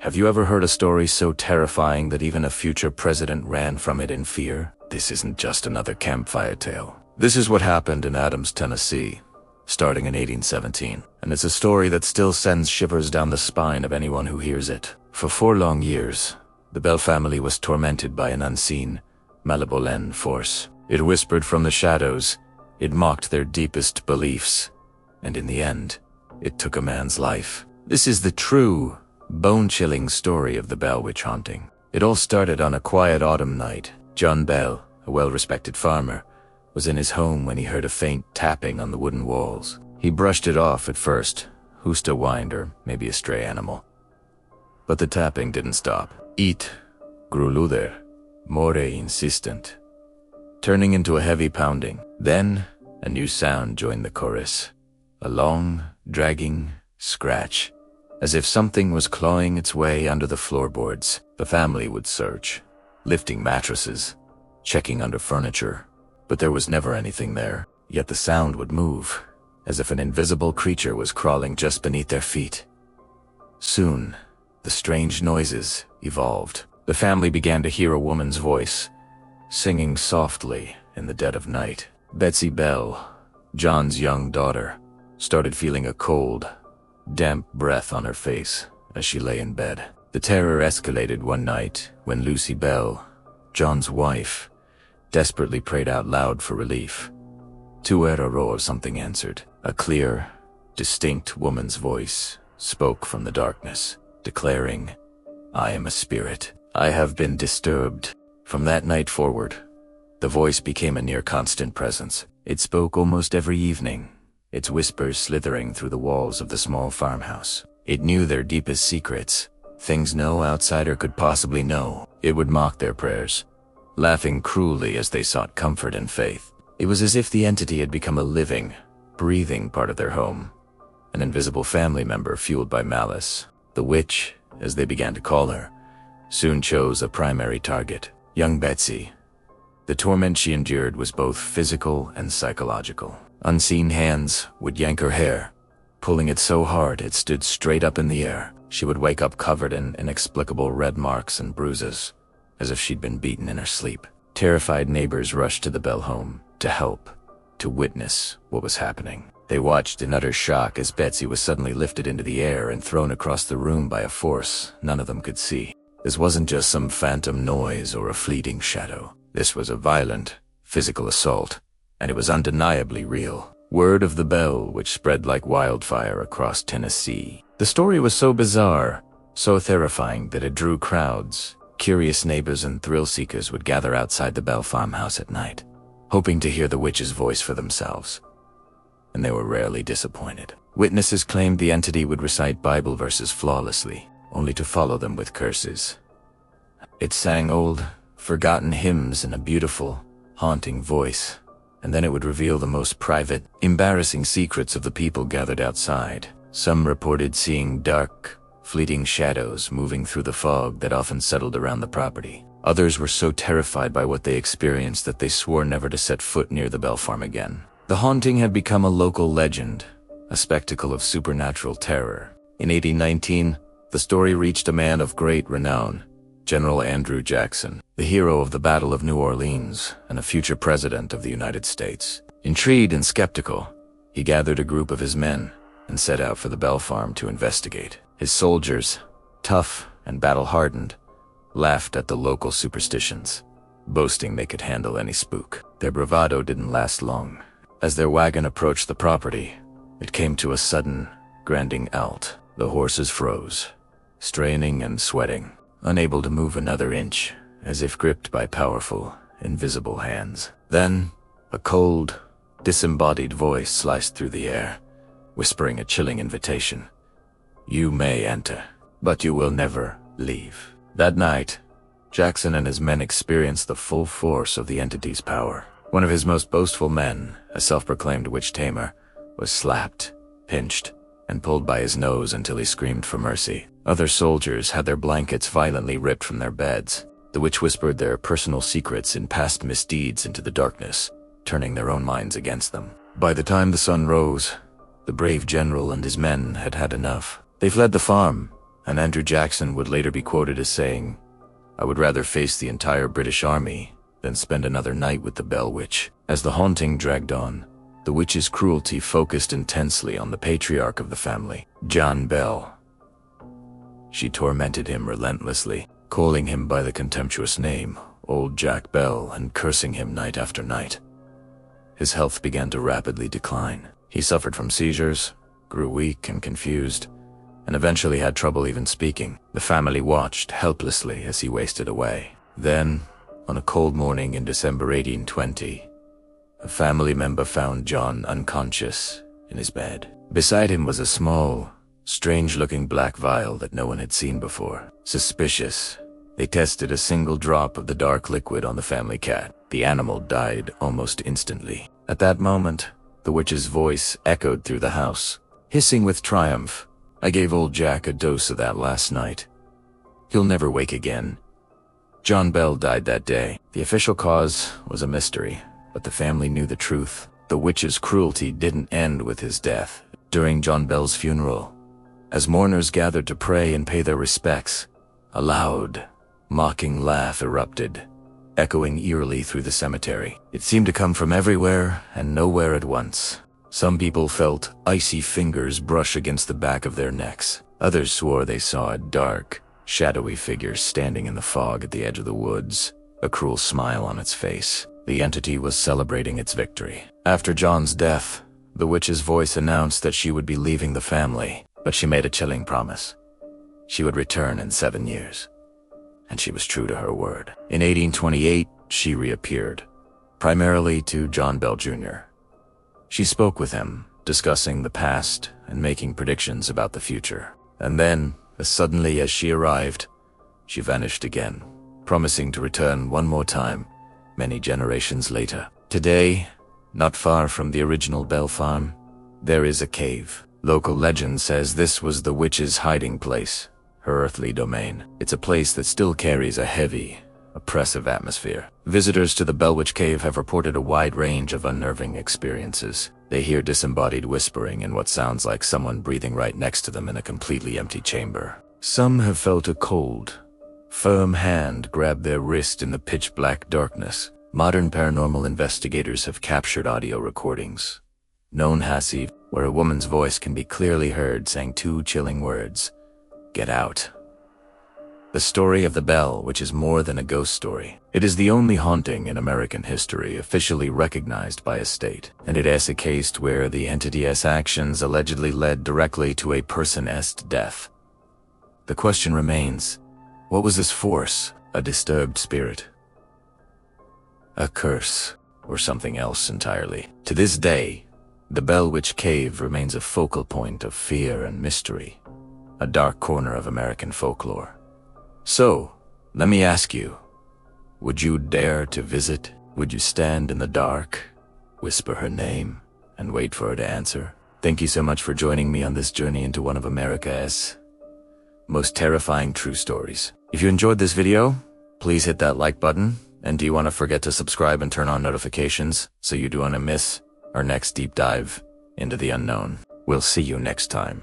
Have you ever heard a story so terrifying that even a future president ran from it in fear? This isn't just another campfire tale. This is what happened in Adams, Tennessee, starting in 1817, and it's a story that still sends shivers down the spine of anyone who hears it. For 4 long years, the Bell family was tormented by an unseen, malevolent force. It whispered from the shadows, it mocked their deepest beliefs, and in the end, it took a man's life. This is the true, bone-chilling story of the Bell witch haunting. It all started on a quiet autumn night. John Bell, a well-respected farmer, was in his home when he heard a faint tapping on the wooden walls. He brushed it off at first, who's to wind or maybe a stray animal. But the tapping didn't stop. It grew louder, more insistent, turning into a heavy pounding. Then, a new sound joined the chorus. A long, dragging scratch, as if something was clawing its way under the floorboards. The family would search, lifting mattresses, checking under furniture, but there was never anything there. Yet the sound would move, as if an invisible creature was crawling just beneath their feet. Soon, the strange noises evolved. The family began to hear a woman's voice, singing softly in the dead of night. Betsy Bell, John's young daughter, started feeling a cold, damp breath on her face as she lay in bed. The terror escalated one night when Lucy Bell, John's wife, desperately prayed out loud for relief. Tuerero something answered. A clear, distinct woman's voice spoke from the darkness, declaring, "I am a spirit. I have been disturbed." From that night forward, the voice became a near constant presence. It spoke almost every evening, its whispers slithering through the walls of the small farmhouse. It knew their deepest secrets, things no outsider could possibly know. It would mock their prayers, laughing cruelly as they sought comfort and faith. It was as if the entity had become a living, breathing part of their home, an invisible family member fueled by malice. The witch, as they began to call her, soon chose a primary target: young Betsy. The torment she endured was both physical and psychological. Unseen hands would yank her hair, pulling it so hard it stood straight up in the air. She would wake up covered in inexplicable red marks and bruises, as if she'd been beaten in her sleep. Terrified neighbors rushed to the Bell home to help, to witness what was happening. They watched in utter shock as Betsy was suddenly lifted into the air and thrown across the room by a force none of them could see. This wasn't just some phantom noise or a fleeting shadow. This was a violent, physical assault, and it was undeniably real. Word of the Bell, which spread like wildfire across Tennessee. The story was so bizarre, so terrifying that it drew crowds. Curious neighbors and thrill-seekers would gather outside the Bell farmhouse at night, hoping to hear the witch's voice for themselves. And they were rarely disappointed. Witnesses claimed the entity would recite Bible verses flawlessly, only to follow them with curses. It sang old, forgotten hymns in a beautiful, haunting voice, and then it would reveal the most private, embarrassing secrets of the people gathered outside. Some reported seeing dark, fleeting shadows moving through the fog that often settled around the property. Others were so terrified by what they experienced that they swore never to set foot near the Bell farm again. The haunting had become a local legend, a spectacle of supernatural terror. In 1819, the story reached a man of great renown, General Andrew Jackson, the hero of the Battle of New Orleans and a future president of the United States. Intrigued and skeptical, he gathered a group of his men and set out for the Bell farm to investigate. His soldiers, tough and battle-hardened, laughed at the local superstitions, boasting they could handle any spook. Their bravado didn't last long. As their wagon approached the property, it came to a sudden, grinding halt. The horses froze, straining and sweating, unable to move another inch, as if gripped by powerful, invisible hands. Then, a cold, disembodied voice sliced through the air, whispering a chilling invitation. "You may enter, but you will never leave." That night, Jackson and his men experienced the full force of the entity's power. One of his most boastful men, a self-proclaimed witch tamer, was slapped, pinched, and pulled by his nose until he screamed for mercy. Other soldiers had their blankets violently ripped from their beds. The witch whispered their personal secrets and past misdeeds into the darkness, turning their own minds against them. By the time the sun rose, the brave general and his men had had enough. They fled the farm, and Andrew Jackson would later be quoted as saying, "I would rather face the entire British Army than spend another night with the Bell Witch." As the haunting dragged on, the witch's cruelty focused intensely on the patriarch of the family, John Bell. She tormented him relentlessly, calling him by the contemptuous name, Old Jack Bell, and cursing him night after night. His health began to rapidly decline. He suffered from seizures, grew weak and confused, and eventually had trouble even speaking. The family watched helplessly as he wasted away. Then, on a cold morning in December 1820, a family member found John unconscious in his bed. Beside him was a small, strange-looking black vial that no one had seen before. Suspicious, they tested a single drop of the dark liquid on the family cat. The animal died almost instantly. At that moment, the witch's voice echoed through the house, hissing with triumph. "I gave old Jack a dose of that last night. He'll never wake again." John Bell died that day. The official cause was a mystery, but the family knew the truth. The witch's cruelty didn't end with his death. During John Bell's funeral, as mourners gathered to pray and pay their respects, a loud, mocking laugh erupted, echoing eerily through the cemetery. It seemed to come from everywhere and nowhere at once. Some people felt icy fingers brush against the back of their necks. Others swore they saw a dark, shadowy figure standing in the fog at the edge of the woods, a cruel smile on its face. The entity was celebrating its victory. After John's death, the witch's voice announced that she would be leaving the family, but she made a chilling promise. She would return in 7 years. And she was true to her word. In 1828, she reappeared, primarily to John Bell Jr. She spoke with him, discussing the past and making predictions about the future. And then, as suddenly as she arrived, she vanished again, promising to return one more time, many generations later. Today, not far from the original Bell farm, there is a cave. Local legend says this was the witch's hiding place, her earthly domain. It's a place that still carries a heavy, oppressive atmosphere. Visitors to the Bell Witch Cave have reported a wide range of unnerving experiences. They hear disembodied whispering and what sounds like someone breathing right next to them in a completely empty chamber. Some have felt a cold, firm hand grab their wrist in the pitch-black darkness. Modern paranormal investigators have captured audio recordings, known Hassie, where a woman's voice can be clearly heard saying 2 chilling words: "Get out." The story of the Bell, which is more than a ghost story. It is the only haunting in American history officially recognized by a state, and it is a case where the entity's actions allegedly led directly to a person's death. The question remains, what was this force? A disturbed spirit? A curse? Or something else entirely? To this day, the Bell Witch Cave remains a focal point of fear and mystery, a dark corner of American folklore. So, let me ask you, would you dare to visit? Would you stand in the dark, whisper her name, and wait for her to answer? Thank you so much for joining me on this journey into one of America's most terrifying true stories. If you enjoyed this video, please hit that like button, and do you want to forget to subscribe and turn on notifications so you don't want to miss our next deep dive into the unknown. We'll see you next time.